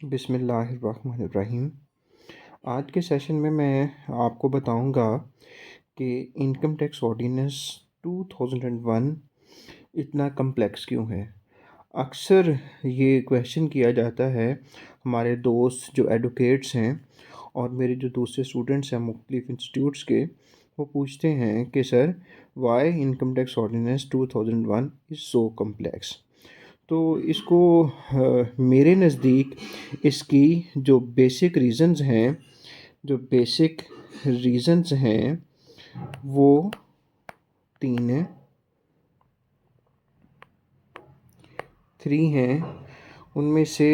बिस्मिल्लाहिर्रहमानिर्रहीम। आज के सेशन में मैं आपको बताऊंगा कि इनकम टैक्स ऑर्डिनेंस 2001 इतना कम्प्लेक्स क्यों है। अक्सर ये क्वेश्चन किया जाता है हमारे दोस्त जो एडवोकेट्स हैं और मेरे जो दूसरे स्टूडेंट्स हैं मुख्तलिफ इंस्टीट्यूट्स के, वो पूछते हैं कि sir why income tax ordinance 2001 is so complex. तो इसको मेरे नज़दीक इसकी जो बेसिक रीज़न्स हैं वो 3 हैं, 3 हैं। उनमें से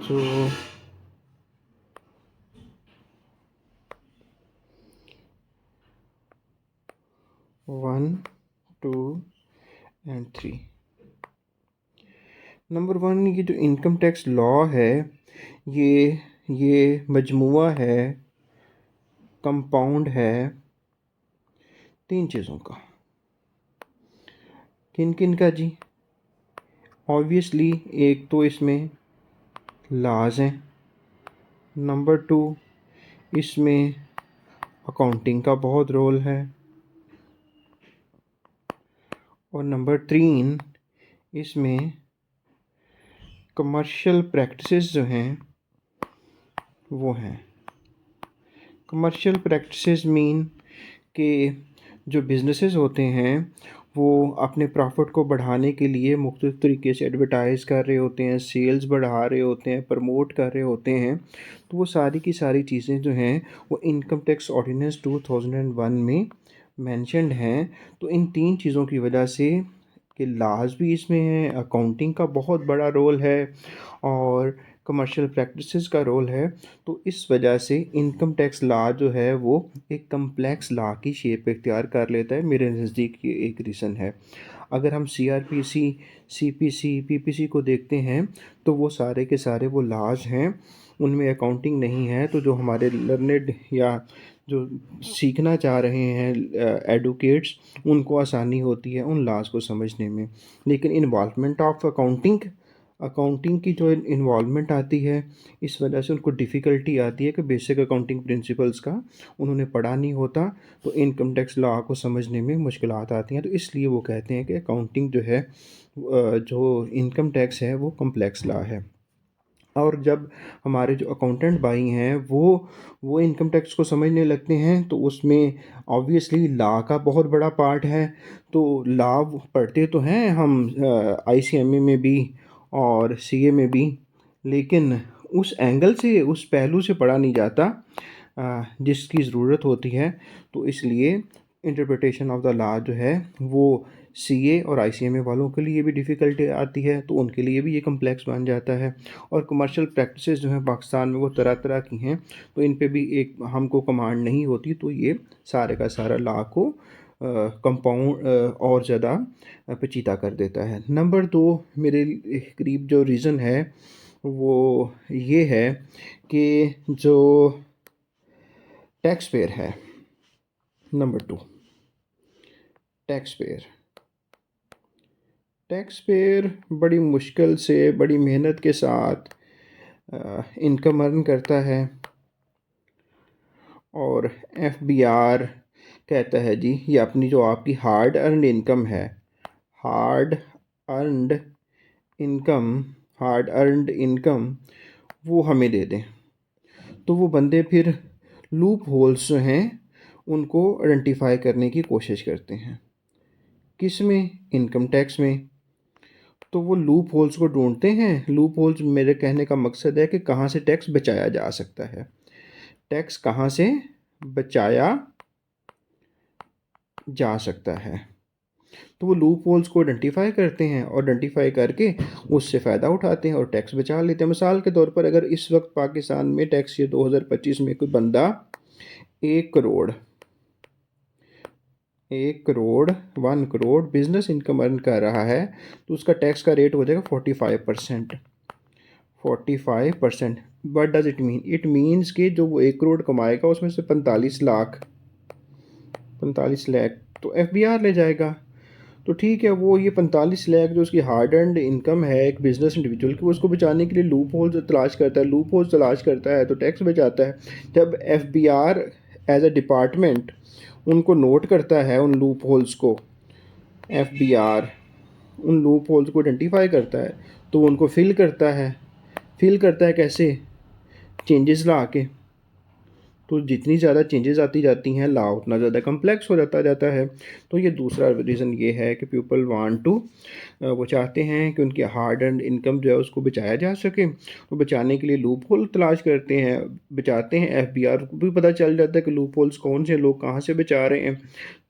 जो 1, 2 एंड 3। नंबर 1, ये जो इनकम टैक्स लॉ है ये मजमुआ है, कंपाउंड है 3 चीज़ों का। किन किन का जी? ऑब्वियसली एक तो इसमें लॉज हैं, नंबर 2 इसमें अकाउंटिंग का बहुत रोल है, और नंबर 3 इसमें कमर्शियल प्रैक्टिसेस जो हैं वो हैं। कमर्शियल प्रैक्टिसेस मीन कि जो बिजनेसेस होते हैं वो अपने प्रॉफिट को बढ़ाने के लिए मुख्तलिफ तरीके से एडवर्टाइज़ कर रहे होते हैं, सेल्स बढ़ा रहे होते हैं, प्रमोट कर रहे होते हैं। तो वो सारी की सारी चीज़ें जो हैं वो इनकम टैक्स ऑर्डिनेंस 2001 में मेंशन्ड हैं। तो इन 3 चीज़ों की वजह से कि लॉज भी इसमें है, अकाउंटिंग का बहुत बड़ा रोल है और कमर्शियल प्रैक्टिसेस का रोल है। तो इस वजह से इनकम टैक्स लॉ जो है वो एक कम्प्लेक्स लॉ की शेप इख्तियार कर लेता है। मेरे नज़दीक ये एक रीज़न है। अगर हम सीआरपीसी, सीपीसी, पीपीसी को देखते हैं तो वो सारे के सारे वो लॉज हैं, उनमें अकाउंटिंग नहीं है। तो जो हमारे लर्नेड या जो सीखना चाह रहे हैं एडवोकेट्स, उनको आसानी होती है उन लॉज को समझने में। लेकिन इन्वॉल्वमेंट ऑफ अकाउंटिंग की जो इन्वॉल्वमेंट आती है, इस वजह से उनको डिफ़िकल्टी आती है कि बेसिक अकाउंटिंग प्रिंसिपल्स का उन्होंने पढ़ा नहीं होता, तो इनकम टैक्स लॉ को समझने में मुश्किलात आती हैं। तो इसलिए वो कहते हैं कि अकाउंटिंग जो है जो इनकम टैक्स है वो कम्प्लेक्स लॉ है। और जब हमारे जो अकाउंटेंट भाई हैं वो इनकम टैक्स को समझने लगते हैं तो उसमें ऑब्वियसली लॉ का बहुत बड़ा पार्ट है। तो लॉ पढ़ते तो हैं हम आईसीएमए में भी और सीए में भी, लेकिन उस एंगल से, उस पहलू से पढ़ा नहीं जाता जिसकी ज़रूरत होती है। तो इसलिए इंटरप्रिटेशन ऑफ द लॉ जो है वो सीए और आईसीएमए वालों के लिए भी डिफ़िकल्टी आती है, तो उनके लिए भी ये कम्प्लेक्स बन जाता है। और कमर्शियल प्रैक्टिसेस जो हैं पाकिस्तान में वो तरह तरह की हैं, तो इन पे भी एक हमको कमांड नहीं होती, तो ये सारे का सारा लॉ को कंपाउंड और ज़्यादा पेचीदा कर देता है। नंबर 2 मेरे करीब जो रीज़न है वो ये है कि जो टैक्स पेयर है, नंबर 2 टैक्स पेयर बड़ी मुश्किल से, बड़ी मेहनत के साथ इनकम अर्न करता है, और एफबीआर कहता है जी ये अपनी जो आपकी हार्ड अर्नड इनकम है, hard earned income hard earned income वो हमें दे दें। तो वो बंदे फिर लूप होल्स जो हैं उनको आइडेंटिफाई करने की कोशिश करते हैं। किस में? इनकम टैक्स में। तो वो लूप होल्स को ढूंढते हैं। लूप होल्स, मेरे कहने का मकसद है कि कहाँ से टैक्स बचाया जा सकता है, टैक्स कहाँ से बचाया जा सकता है। तो वो लूप होल्स को आइडेंटिफाई करते हैं और आइडेंटिफाई करके उससे फ़ायदा उठाते हैं और टैक्स बचा लेते हैं। मिसाल के तौर पर अगर इस वक्त पाकिस्तान में टैक्स ये 2025 में कोई बंदा 1 crore 1 crore business income earn कर रहा है, तो उसका टैक्स का रेट हो जाएगा 45%। 45%। What does it mean? It means कि जो वो 1 करोड़ कमाएगा उसमें से 45 लाख तो एफबीआर ले जाएगा। तो ठीक है, वो ये 45 लाख जो उसकी हार्ड एंड इनकम है एक बिजनेस इंडिविजुअल की, उसको बचाने के लिए लूप होल्स तलाश करता है, लूप होल्स तलाश करता है तो टैक्स बचाता है। जब FBI एज अ डिपार्टमेंट उनको नोट करता है, उन लूप होल्स को, FBI उन लूप होल्स को आइडेंटिफाई करता है, तो वो उनको फिल करता है कैसे? चेंजेस ला के। तो जितनी ज़्यादा चेंजेस आती जाती हैं, लॉ उतना ज़्यादा कम्प्लेक्स हो जाता है। तो ये दूसरा रीज़न ये है कि पीपल वांट टू, वो चाहते हैं कि उनकी हार्ड एंड इनकम जो है उसको बचाया जा सके। तो बचाने के लिए लूप होल तलाश करते हैं, बचाते हैं। FBI को भी पता चल जाता है कि लूप होल्स कौन से लोग कहाँ से बचा रहे हैं,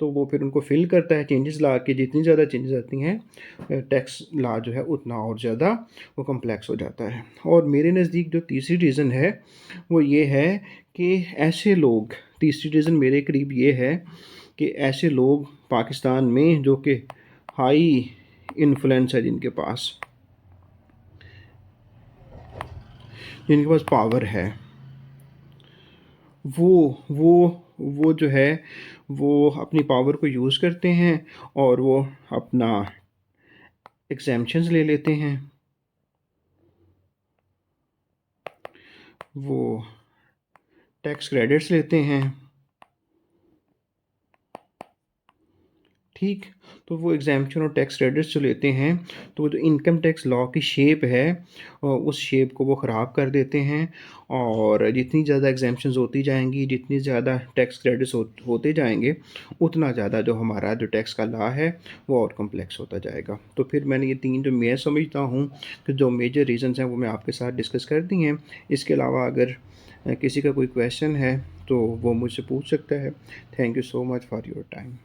तो वो फिर उनको फिल करता है चेंजेस ला के। जितनी ज़्यादा चेंजेस आती हैं, टैक्स लॉ जो है उतना और ज़्यादा वो कम्प्लेक्स हो जाता है। और मेरे नज़दीक जो तीसरी रीज़न है वो ये है कि ऐसे लोग, तीसरी रीज़न मेरे करीब ये है कि ऐसे लोग पाकिस्तान में जो कि हाई इन्फ्लुएंस है, जिनके पास पावर है, वो वो जो है वो अपनी पावर को यूज़ करते हैं और वो अपना एग्जेम्पशंस ले लेते हैं, वो टैक्स क्रेडिट्स लेते हैं। ठीक, तो वो एग्ज़ैम्पशन और टैक्स क्रेडिट्स जो लेते हैं, तो वो जो इनकम टैक्स लॉ की शेप है, उस शेप को वो ख़राब कर देते हैं। और जितनी ज़्यादा एग्ज़ैम्पशंस होती जाएंगी, जितनी ज़्यादा टैक्स क्रेडिट्स होते जाएंगे, उतना ज़्यादा जो हमारा जो टैक्स का लॉ है वो और कम्प्लेक्स होता जाएगा। तो फिर मैंने ये तीन जो मैं समझता हूँ कि जो मेजर रीज़न्स हैं वो मैं आपके साथ डिस्कस कर दी हैं। इसके अलावा अगर किसी का कोई क्वेश्चन है तो वो मुझसे पूछ सकता है। Thank you so much for your time.